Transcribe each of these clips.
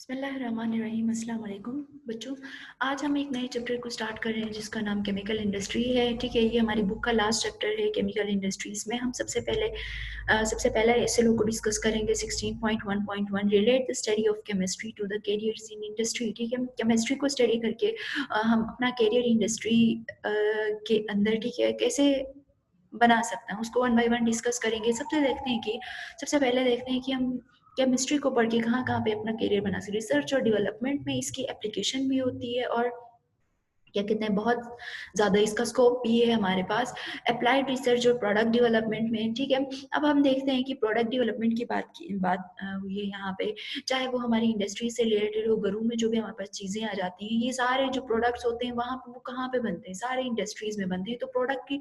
बिस्मिल्लाहिर्रहमानिर्रहीम, अस्सलाम वालेकुम बच्चों। आज हम एक नए चैप्टर को स्टार्ट कर रहे हैं जिसका नाम केमिकल इंडस्ट्री है। ठीक है, ये हमारी बुक का लास्ट चैप्टर है केमिकल इंडस्ट्रीज में। हम सबसे पहले एसएलओ को डिस्कस करेंगे। 16.1.1 relate the study of chemistry to the careers in industry. ठीक है, केमिस्ट्री को स्टडी करके हम अपना कैरियर इंडस्ट्री के अंदर, ठीक है, कैसे बना सकते हैं उसको वन बाय वन डिस्कस करेंगे। सबसे पहले देखते हैं कि हम केमिस्ट्री को पढ़ के कहाँ-कहाँ पे अपना करियर बना सकते हैं। रिसर्च और डेवलपमेंट में इसकी एप्लीकेशन भी होती है और क्या कहते हैं, बहुत ज़्यादा इसका स्कोप भी है हमारे पास अप्लाइड रिसर्च और प्रोडक्ट डेवलपमेंट में। ठीक है, अब हम देखते हैं कि प्रोडक्ट डेवलपमेंट की बात हुई है यहाँ पे। चाहे वो हमारी इंडस्ट्री से रिलेटेड हो, घरों में जो भी हमारे पास चीज़ें आ जाती हैं, ये सारे जो प्रोडक्ट्स होते हैं वहाँ पे वो कहाँ पे बनते हैं, सारे इंडस्ट्रीज में बनते हैं। तो प्रोडक्ट की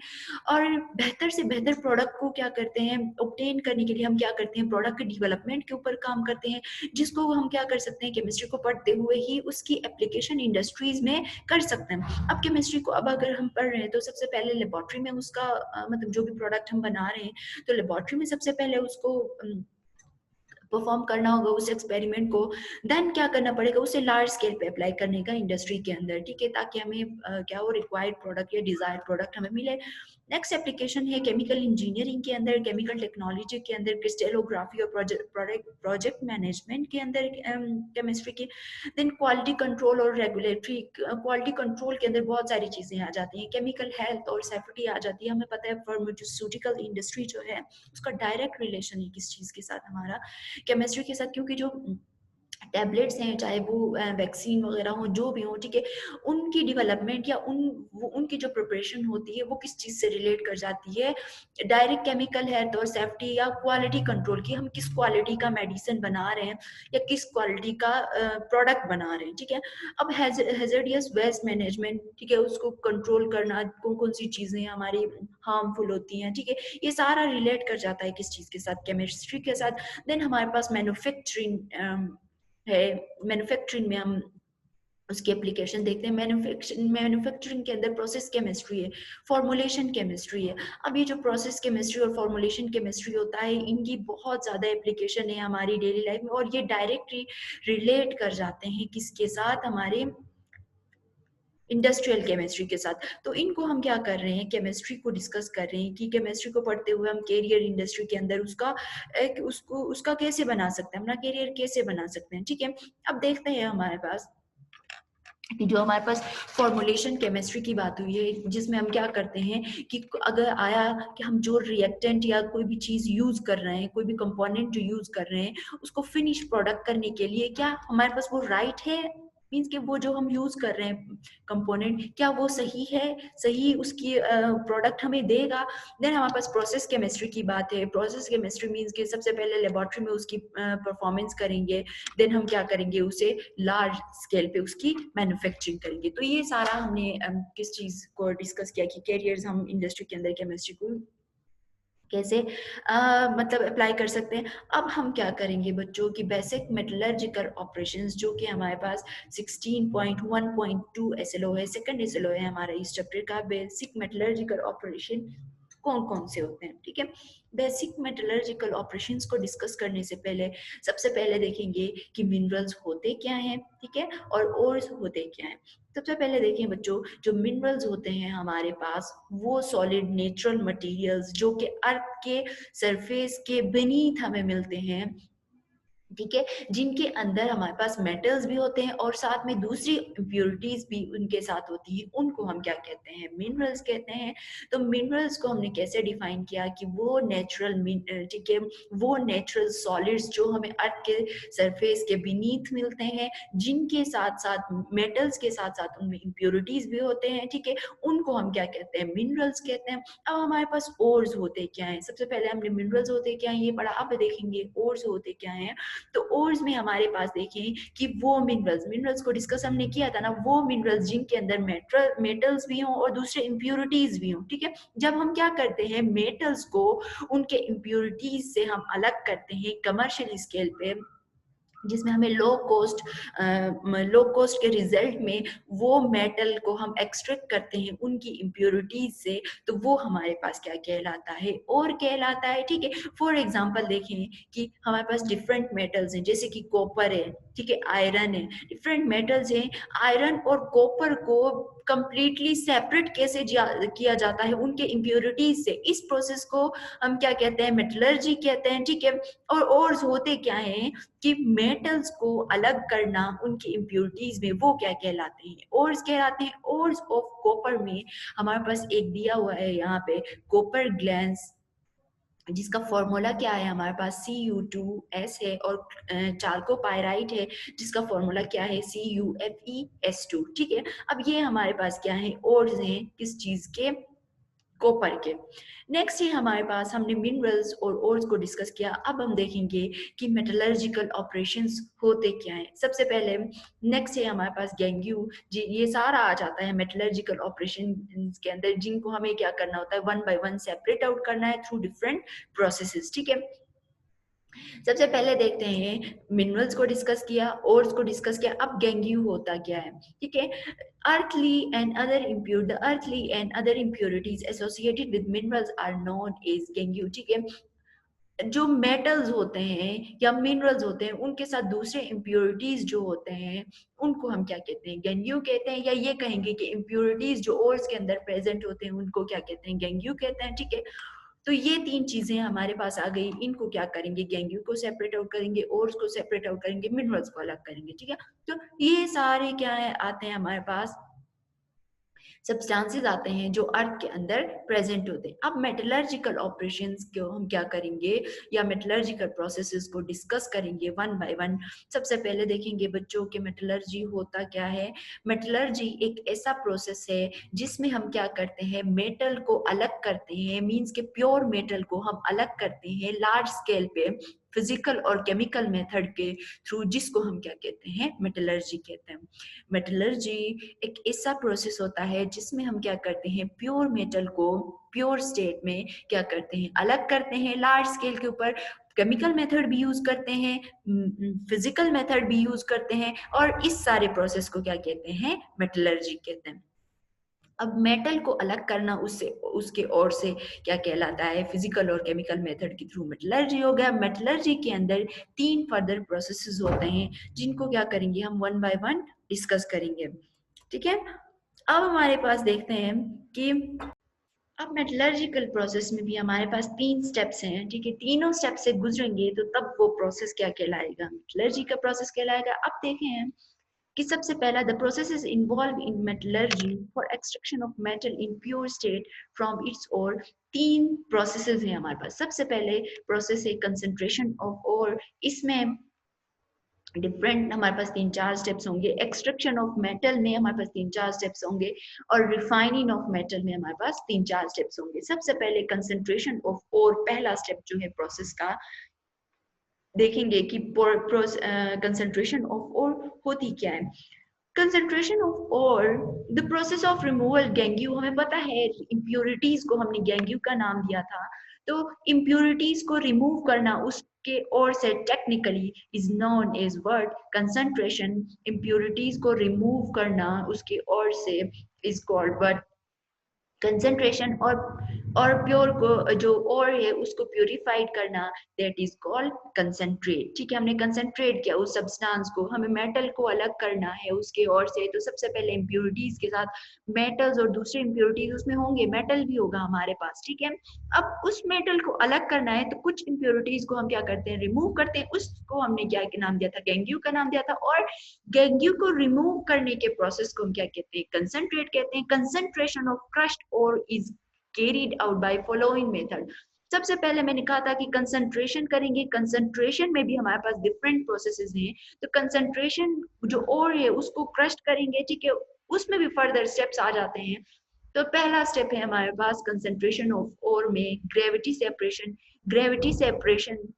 और बेहतर से बेहतर प्रोडक्ट को क्या करते हैं, ऑब्टेन करने के लिए हम क्या करते हैं, प्रोडक्ट के डेवलपमेंट के ऊपर काम करते हैं, जिसको हम क्या कर सकते हैं, केमिस्ट्री को पढ़ते हुए ही उसकी एप्लीकेशन इंडस्ट्रीज में कर सकते हैं। अब केमिस्ट्री को अब अगर हम पढ़ रहे हैं तो सबसे पहले लेबोरेटरी में उसका मतलब जो भी प्रोडक्ट हम बना रहे हैं तो लेबोरेटरी में सबसे पहले उसको परफॉर्म करना होगा उस एक्सपेरिमेंट को। देन क्या करना पड़ेगा, उसे लार्ज स्केल पे अप्लाई करने का इंडस्ट्री के अंदर। ठीक है, ताकि हमें क्या वो रिक्वायर्ड प्रोडक्ट या डिजायर्ड प्रोडक्ट हमें मिले। नेक्स्ट एप्लीकेशन है केमिकल इंजीनियरिंग के अंदर, केमिकल टेक्नोलॉजी के अंदर, क्रिस्टलोग्राफी और प्रोजेक्ट मैनेजमेंट के अंदर केमिस्ट्री की। देन क्वालिटी कंट्रोल और रेगुलेटरी। क्वालिटी कंट्रोल के अंदर बहुत सारी चीजें आ जाती हैं, केमिकल हेल्थ और सेफ्टी आ जाती है। हमें पता है फार्मास्यूटिकल इंडस्ट्री जो है उसका डायरेक्ट रिलेशन है किस चीज के साथ, हमारा केमिस्ट्री के साथ। क्योंकि जो टैबलेट्स हैं, चाहे वो वैक्सीन वगैरह हो, जो भी हो, ठीक है, उनकी डेवलपमेंट या उनकी जो प्रिपरेशन होती है वो किस चीज़ से रिलेट कर जाती है, डायरेक्ट केमिकल हेल्थ और सेफ्टी या क्वालिटी कंट्रोल की। हम किस क्वालिटी का मेडिसिन बना रहे हैं या किस क्वालिटी का प्रोडक्ट बना रहे हैं। ठीक है, अब हैजर्डियस वेस्ट मैनेजमेंट, ठीक है, उसको कंट्रोल करना, कौन कौन सी चीज़ें हमारी हार्मफुल होती हैं। ठीक है, ये सारा रिलेट कर जाता है किस चीज़ के साथ, केमिस्ट्री के साथ। देन हमारे पास मैन्युफैक्चरिंग है। मैन्युफैक्चरिंग में हम उसकी एप्लीकेशन देखते हैं। मैन्युफैक्चरिंग के अंदर प्रोसेस केमिस्ट्री है, फॉर्मुलेशन केमिस्ट्री है। अब ये जो प्रोसेस केमिस्ट्री और फॉर्मुलेशन केमिस्ट्री होता है, इनकी बहुत ज़्यादा एप्लीकेशन है हमारी डेली लाइफ में और ये डायरेक्टली रिलेट कर जाते हैं किसके साथ, हमारे इंडस्ट्रियल केमिस्ट्री के साथ। तो इनको हम क्या कर रहे हैं, केमिस्ट्री को डिस्कस कर रहे हैं कि केमिस्ट्री को पढ़ते हुए हम कैरियर इंडस्ट्री के अंदर उसका कैसे बना सकते हैं, अपना कैरियर कैसे बना सकते हैं। ठीक है, अब देखते हैं हमारे पास कि जो हमारे पास फॉर्मुलेशन केमिस्ट्री की बात हुई है, जिसमें हम क्या करते हैं कि अगर आया कि हम जो रिएक्टेंट या कोई भी चीज़ यूज़ कर रहे हैं, कोई भी कंपोनेंट जो यूज़ कर रहे हैं, उसको फिनिश प्रोडक्ट करने के लिए क्या हमारे पास वो राइट है, मीन्स कि वो जो हम यूज़ कर रहे हैं कंपोनेंट, क्या वो सही है, सही उसकी प्रोडक्ट हमें देगा। देन हमारे पास प्रोसेस केमिस्ट्री की बात है। प्रोसेस केमिस्ट्री मीन्स कि सबसे पहले लेबोरेटरी में उसकी परफॉर्मेंस करेंगे, देन हम क्या करेंगे, उसे लार्ज स्केल पे उसकी मैन्युफैक्चरिंग करेंगे। तो ये सारा हमने किस चीज़ को डिस्कस किया कि कैरियर्स हम इंडस्ट्री के अंदर केमिस्ट्री को कैसे मतलब अप्लाई कर सकते हैं। अब हम क्या करेंगे बच्चों की बेसिक मेटलर्जिकल ऑपरेशंस, जो कि हमारे पास 16.1.2 एसएलओ है, सेकंड एसएलओ है हमारा इस चैप्टर का। बेसिक मेटलर्जिकल ऑपरेशन कौन कौन से होते हैं, ठीक है। बेसिक मेटलर्जिकल ऑपरेशंस को डिस्कस करने से पहले सबसे पहले देखेंगे कि मिनरल्स होते क्या हैं, ठीक है, और ओर्स होते क्या हैं। सबसे पहले देखें बच्चों, जो मिनरल्स होते हैं हमारे पास वो सॉलिड नेचुरल मटेरियल्स जो कि अर्थ के सरफेस के beneath हमें मिलते हैं, ठीक है, जिनके अंदर हमारे पास मेटल्स भी होते हैं और साथ में दूसरी इम्प्योरिटीज भी उनके साथ होती है, उनको हम क्या कहते हैं, मिनरल्स कहते हैं। तो मिनरल्स को हमने कैसे डिफाइन किया कि वो नेचुरल, ठीक है, वो नेचुरल सॉलिड्स जो हमें अर्थ के सरफेस के बीनीथ मिलते हैं, जिनके साथ साथ मेटल्स के साथ साथ उनमें इम्प्योरिटीज भी होते हैं, ठीक है, उनको हम क्या कहते हैं, मिनरल्स कहते हैं। अब हमारे पास ओर्स होते क्या हैं, सबसे पहले हमने मिनरल्स होते क्या हैं ये पढ़ा, अब देखेंगे ओर्स होते क्या हैं। तो ओर्स में हमारे पास देखिए कि वो मिनरल्स को डिस्कस हमने किया था ना, वो मिनरल्स जिनके अंदर मेटल्स भी हों और दूसरे इम्प्योरिटीज भी हों, ठीक है। जब हम क्या करते हैं, मेटल्स को उनके इम्प्योरिटीज से हम अलग करते हैं कमर्शियल स्केल पे, जिसमें हमें लो कॉस्ट के रिजल्ट में वो मेटल को हम एक्सट्रैक्ट करते हैं उनकी इम्प्योरिटीज से, तो वो हमारे पास क्या कहलाता है, और कहलाता है। ठीक है, फॉर एग्जांपल देखें कि हमारे पास डिफरेंट मेटल्स हैं, जैसे कि कॉपर है, ठीक है, आयरन है, डिफरेंट मेटल्स हैं। आयरन और कॉपर को कंप्लीटली सेपरेट कैसे किया जाता है उनके इम्प्योरिटीज से, इस प्रोसेस को हम क्या कहते हैं, मेटलर्जी कहते हैं। ठीक है, और होते क्या है कि मेटल्स को अलग करना उनकी इम्प्योरिटीज में, वो क्या कहलाते हैं, ओर्स कहलाते हैं। ओर्स ऑफ कॉपर में हमारे पास एक दिया हुआ है यहाँ पे, कॉपर ग्लैंस, जिसका फॉर्मूला क्या है हमारे पास, Cu2S है, और चार्कोपाइराइट है, जिसका फॉर्मूला क्या है, CuFeS2। ठीक है, अब ये हमारे पास क्या है, ओर्स हैं, किस चीज के, कॉपर के। नेक्स्ट है हमारे पास, हमने मिनरल्स और ओर्स को डिस्कस किया। अब हम देखेंगे कि मेटलर्जिकल ऑपरेशंस होते क्या हैं। सबसे पहले नेक्स्ट है हमारे पास गैंग्यू जी, ये सारा आ जाता है मेटलर्जिकल ऑपरेशन के अंदर, जिनको हमें क्या करना होता है, one by one separate out करना है थ्रू डिफरेंट प्रोसेसेस। ठीक है, सबसे पहले देखते हैं, मिनरल्स को डिस्कस किया, ओर्स को डिस्कस किया, अब गैंग्यू होता क्या है। ठीक है, earthly and other impure the earthly and other impurities associated with minerals are known as gangue। ठीक है, जो मेटल्स होते हैं या मिनरल्स होते हैं उनके साथ दूसरे इम्प्योरिटीज जो होते हैं उनको हम क्या कहते हैं, गैंग्यू कहते हैं, या ये कहेंगे कि इम्प्योरिटीज जो ओर्स के अंदर प्रेजेंट होते हैं उनको क्या कहते हैं, गैंग्यू कहते हैं। ठीक है, तो ये तीन चीजें हमारे पास आ गई, इनको क्या करेंगे, गैंग्यू को सेपरेट आउट करेंगे, ओर्स को सेपरेट आउट करेंगे, मिनरल्स को अलग करेंगे। ठीक है, तो ये सारे क्या है, आते हैं हमारे पास, सब्सटेंसेस आते हैं जो अर्थ के अंदर प्रेजेंट होते हैं। अब मेटलर्जिकल ऑपरेशंस को हम क्या करेंगे, या मेटलर्जिकल प्रोसेसेस को डिस्कस करेंगे वन बाय वन। सबसे पहले देखेंगे बच्चों के मेटलर्जी होता क्या है। मेटलर्जी एक ऐसा प्रोसेस है जिसमें हम क्या करते हैं, मेटल को अलग करते हैं, मींस के प्योर मेटल को हम अलग करते हैं लार्ज स्केल पे, फिजिकल और केमिकल मेथड के थ्रू, जिसको हम क्या कहते हैं, मेटलर्जी कहते हैं। मेटलर्जी एक ऐसा प्रोसेस होता है जिसमें हम क्या करते हैं, प्योर मेटल को प्योर स्टेट में क्या करते हैं, अलग करते हैं लार्ज स्केल के ऊपर। केमिकल मेथड भी यूज करते हैं, फिजिकल मेथड भी यूज करते हैं, और इस सारे प्रोसेस को क्या कहते हैं, मेटलर्जी कहते हैं। अब मेटल को अलग करना उससे, उसके और से क्या कहलाता है, फिजिकल और केमिकल मेथड के थ्रू मेटलर्जी हो गया। मेटलर्जी के अंदर तीन फर्दर प्रोसेसेस होते हैं जिनको क्या करेंगे हम वन बाय वन डिस्कस करेंगे। ठीक है, अब हमारे पास देखते हैं कि अब मेटलर्जिकल प्रोसेस में भी हमारे पास तीन स्टेप्स हैं। ठीक है, तीनों स्टेप से गुजरेंगे तो तब वो प्रोसेस क्या कहलाएगा, मेटलर्जी का प्रोसेस कहलाएगा। अब देखें कि सबसे पहला, the process is involve in metallurgy for extraction of metal in pure state from its ore. तीन प्रोसेसेस हैं हमारे पास। सबसे पहले प्रोसेस है कंसंट्रेशन ऑफ ओर, इसमें डिफरेंट हमारे पास तीन चार स्टेप्स होंगे। एक्सट्रैक्शन ऑफ मेटल में हमारे पास तीन चार स्टेप्स होंगे, और रिफाइनिंग ऑफ मेटल में हमारे पास तीन चार स्टेप्स होंगे। सबसे पहले कंसंट्रेशन ऑफ ओर, पहला स्टेप जो है प्रोसेस का, देखेंगे कि कंसंट्रेशन ऑफ ओर होती क्या है। Concentration of ore, the process of removal gangue, हमें पता है इम्प्योरिटीज को हमने गैंग्यू का नाम दिया था, तो इम्प्योरिटीज को रिमूव करना उसके ओर से technically is known as word concentration. Impurities को रिमूव करना उसके ओर से इज कॉल्ड वर्ड कंसंट्रेशन, और प्योर को जो और है उसको प्योरीफाइड करना, दैट इज कॉल्ड कंसंट्रेट। ठीक है, हमने कंसंट्रेट किया उस सब्सटेंस को, हमें मेटल को अलग करना है उसके और से, तो सबसे पहले इम्प्योरिटीज के साथ मेटल्स और दूसरे इम्प्योरिटीज उसमें होंगे, मेटल भी होगा हमारे पास। ठीक है, अब उस मेटल को अलग करना है तो कुछ इम्प्योरिटीज को हम क्या करते हैं, रिमूव करते हैं, उसको हमने क्या नाम दिया था, गैंग्यू का नाम दिया था। और गैंग्यू को रिमूव करने के प्रोसेस को हम क्या कहते हैं, कंसंट्रेट कहते हैं। Concentration of crushed ore is carried out by following method. सबसे पहले मैंने कहा था कि कंसंट्रेशन करेंगे, कंसंट्रेशन में भी हमारे पास डिफरेंट प्रोसेसेस हैं। तो कंसंट्रेशन जो ओर है उसको क्रश करेंगे, ठीक है, उसमें भी फर्दर स्टेप्स आ जाते हैं। तो पहला स्टेप है हमारे पास कंसंट्रेशन ऑफ ओर में ग्रेविटी सेपरेशन। ग्रेविटी सेपरेशन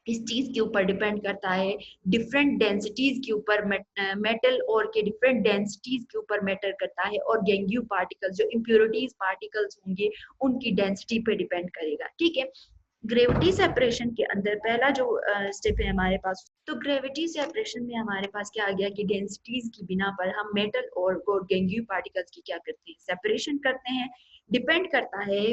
इस चीज के ऊपर डिपेंड करता है, डिफरेंट डेंसिटीज के ऊपर, मेटल और के डिफरेंट डेंसिटीज के ऊपर मैटर करता है, और गैंग्यू पार्टिकल्स जो इम्प्योरिटीज पार्टिकल्स होंगे उनकी डेंसिटी पे डिपेंड करेगा। ठीक है, ग्रेविटी सेपरेशन के अंदर पहला जो स्टेप है हमारे पास तो ग्रेविटी सेपरेशन में हमारे पास क्या आ गया कि डेंसिटीज की बिना पर हम मेटल और गैंग्यू पार्टिकल्स की क्या करते हैं, सेपरेशन करते हैं। डिपेंड करता है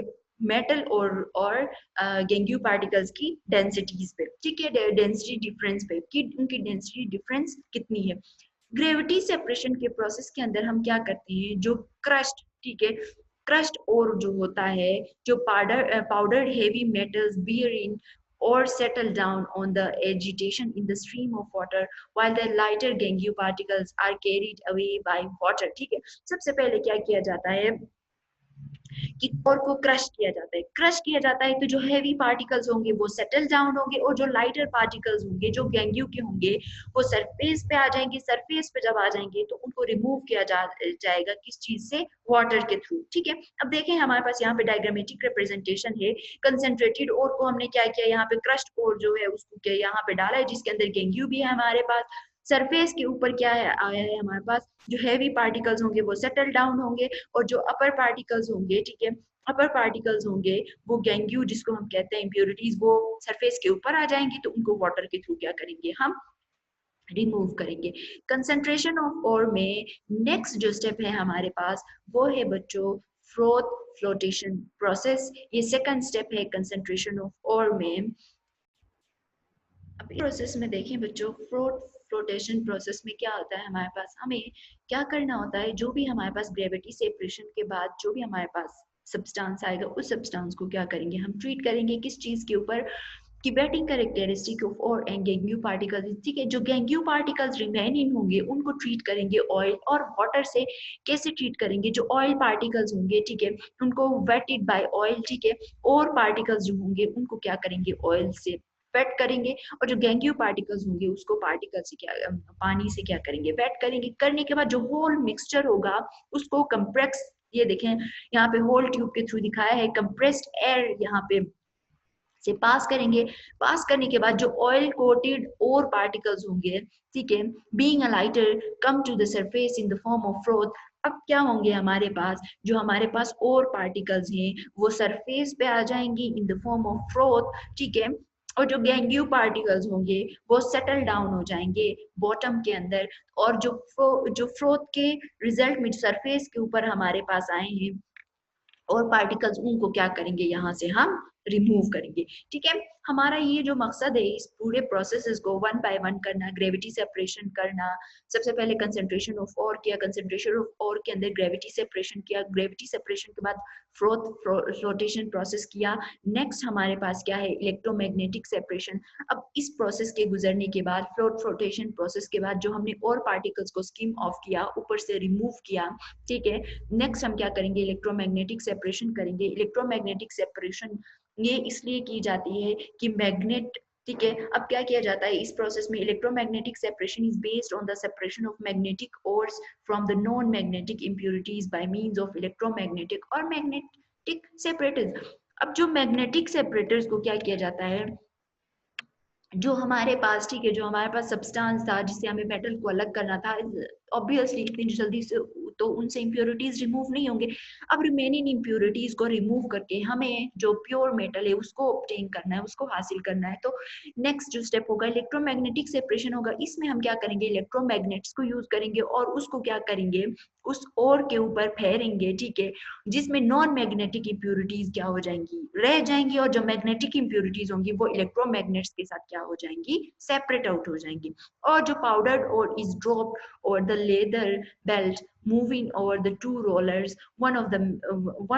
मेटल और गैंग्यू पार्टिकल्स की डेंसिटीज पे, ठीक है, डेंसिटी डिफरेंस पे कि उनकी डेंसिटी डिफरेंस कितनी है। ग्रेविटी सेपरेशन के प्रोसेस के अंदर हम क्या करते हैं, जो क्रस्ट, ठीक है, क्रस्ट और जो होता है, जो powdered heavy metals bear in or settle down on the agitation in the stream of water while the lighter gangue particles are carried away by water, ठीक है। सबसे पहले क्या किया जाता है कि कोर को क्रश किया जाता है, क्रश किया जाता है तो जो हैवी पार्टिकल्स होंगे वो सेटल डाउन होंगे और जो लाइटर पार्टिकल्स होंगे जो गैंग्यू के होंगे वो सरफेस पे आ जाएंगे। सरफेस पे जब आ जाएंगे तो उनको रिमूव किया जाएगा किस चीज से, वाटर के थ्रू, ठीक है। अब देखें हमारे पास यहाँ पे डायग्रामेटिक रिप्रेजेंटेशन है। कंसेंट्रेटेड ओर को हमने क्या किया, यहाँ पे क्रस्ट ओर जो है उसको क्या यहाँ पे डाला है जिसके अंदर गैंग्यू भी है हमारे पास। सरफेस के ऊपर क्या है आया है हमारे पास, जो हैवी पार्टिकल्स होंगे वो सेटल डाउन होंगे और जो अपर पार्टिकल्स होंगे, ठीक है, अपर पार्टिकल्स होंगे वो गैंग्यू जिसको हम कहते हैं इम्प्योरिटीज, वो सरफेस के ऊपर आ जाएंगी तो उनको वाटर के थ्रू क्या करेंगे, हम रिमूव करेंगे। कंसंट्रेशन ऑफ ओर में नेक्स्ट जो स्टेप है हमारे पास वो है बच्चों फ्रोथ फ्लोटेशन प्रोसेस। ये सेकंड स्टेप है कंसंट्रेशन ऑफ ओर में। अब प्रोसेस में देखें बच्चों, फ्लोटेशन प्रोसेस में क्या होता है हमारे पास, हमें क्या करना होता है, जो भी हमारे पास ग्रेविटी सेपरेशन के बाद जो भी हमारे पास सब्सटेंस आएगा उस सब्सटेंस को क्या करेंगे, हम ट्रीट करेंगे किस चीज के ऊपर, कि बैटिंग कैरेक्टरिस्टिक ऑफ और एंड गैंग्यू पार्टिकल्स, ठीक है। जो गैंग्यू पार्टिकल्स रिमेनिंग होंगे उनको ट्रीट करेंगे ऑयल और वाटर से। कैसे ट्रीट करेंगे, जो ऑयल पार्टिकल्स होंगे, ठीक है, उनको वेटेड बाय ऑयल, ठीक है, और पार्टिकल्स जो होंगे उनको क्या करेंगे, ऑयल से वेट करेंगे। और जो गैंग्यू पार्टिकल्स होंगे उसको पार्टिकल से क्या, पानी से क्या करेंगे, वेट करेंगे। करने के बाद जो होल मिक्सचर होगा उसको कंप्रेस, ये देखें यहाँ पे होल ट्यूब के थ्रू दिखाया है, कंप्रेस्ड एयर यहाँ पे से पास करेंगे। पास करने के बाद जो ऑयल कोटेड और पार्टिकल्स होंगे, ठीक है, being a lighter come to the surface in the form of froth. अब क्या होंगे हमारे पास, जो हमारे पास और पार्टिकल्स हैं वो सरफेस पे आ जाएंगी इन द फॉर्म ऑफ फ्रोथ, ठीक है। और जो गैंग्यू पार्टिकल्स होंगे वो सेटल डाउन हो जाएंगे बॉटम के अंदर। और जो फ्रोथ के रिजल्ट में सरफेस के ऊपर हमारे पास आए हैं और पार्टिकल्स उनको क्या करेंगे, यहाँ से हम रिमूव करेंगे, ठीक है। हमारा ये जो मकसद है इस पूरे प्रोसेस को वन बाय वन करना, ग्रेविटी सेपरेशन करना। सबसे पहले कंसंट्रेशन ऑफ और किया, कंसंट्रेशन ऑफ और के अंदर ग्रेविटी सेपरेशन किया, ग्रेविटी सेपरेशन के बाद फ्लोटेशन प्रोसेस किया। नेक्स्ट हमारे पास क्या है, इलेक्ट्रोमैग्नेटिक सेपरेशन। अब इस प्रोसेस के गुजरने के बाद फ्लोटेशन प्रोसेस के बाद जो हमने और पार्टिकल्स को स्किम ऑफ किया, ऊपर से रिमूव किया, ठीक है। नेक्स्ट हम क्या करेंगे, इलेक्ट्रोमैग्नेटिक सेपरेशन करेंगे। इलेक्ट्रोमैग्नेटिक सेपरेशन ये इसलिए की जाती है कि मैग्नेट, ठीक है। अब क्या किया जाता है इस प्रोसेस में, electromagnetic separation is based on the separation of magnetic ores from the non magnetic impurities by means of electromagnetic और मैग्नेटिक सेपरेटर्स। अब जो मैग्नेटिक सेपरेटर्स को क्या किया जाता है, जो हमारे पास, ठीक है, जो हमारे पास सब्सटेंस था जिससे हमें मेटल को अलग करना था, ऑब्वियसली इतनी जल्दी से तो उनसे इम्प्योरिटीज रिमूव नहीं होंगे। अब रिमेनिंग इम्प्योरिटीज को रिमूव करके हमें जो प्योर मेटल है उसको ऑब्टेन करना है, उसको हासिल करना है। तो नेक्स्ट जो स्टेप होगा इलेक्ट्रोमैग्नेटिक सेपरेशन होगा। इसमें हम क्या करेंगे, इलेक्ट्रोमैग्नेट्स को यूज करेंगे और उसको क्या करेंगे, उस ओर के ऊपर फेरेंगे, ठीक है, जिसमें नॉन मैग्नेटिक इम्प्योरिटीज क्या हो जाएंगी, रह जाएंगी। और जो मैग्नेटिक इम्प्योरिटीज होंगी वो इलेक्ट्रोमैग्नेट्स के साथ क्या हो जाएंगी, सेपरेट आउट हो जाएंगी। और जो पाउडर्ड और इज ड्रॉप और the leather belt moving over the two rollers, one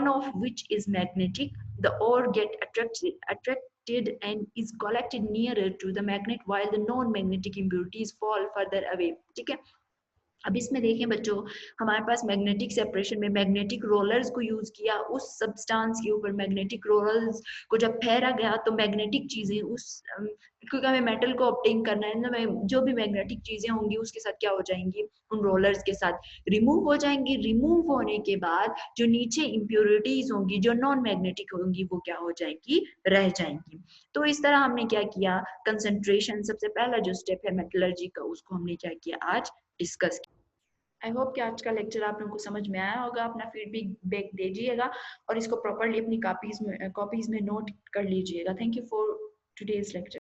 of which is magnetic, the ore get attracted and is collected nearer to the magnet while the non-magnetic impurities fall further away, ठीक है। अब इसमें देखें बच्चों, हमारे पास magnetic separation में magnetic rollers को use किया, उस सब्सटेंस के ऊपर मैग्नेटिक रोलर्स को जब फेरा गया तो मैग्नेटिक चीजें उस क्योंकि हमें मेटल को ऑब्टेन करना है ना, जो भी मैग्नेटिक चीजें होंगी उसके साथ क्या हो जाएंगी, उन रोलर्स के साथ रिमूव हो जाएंगी। रिमूव होने के बाद जो नीचे इम्प्योरिटीज होंगी जो नॉन मैग्नेटिक होंगी वो क्या हो जाएंगी, रह जाएंगी। तो इस तरह हमने क्या किया, कंसंट्रेशन सबसे पहला जो स्टेप है मेटलर्जी का उसको हमने क्या किया, आज डिस्कस किया। आई होप कि आज का लेक्चर आप लोगों को समझ में आया होगा। अपना फीडबैक दीजिएगा और इसको प्रॉपरली अपनी कॉपीज में नोट कर लीजिएगा। Thank you for today's lecture.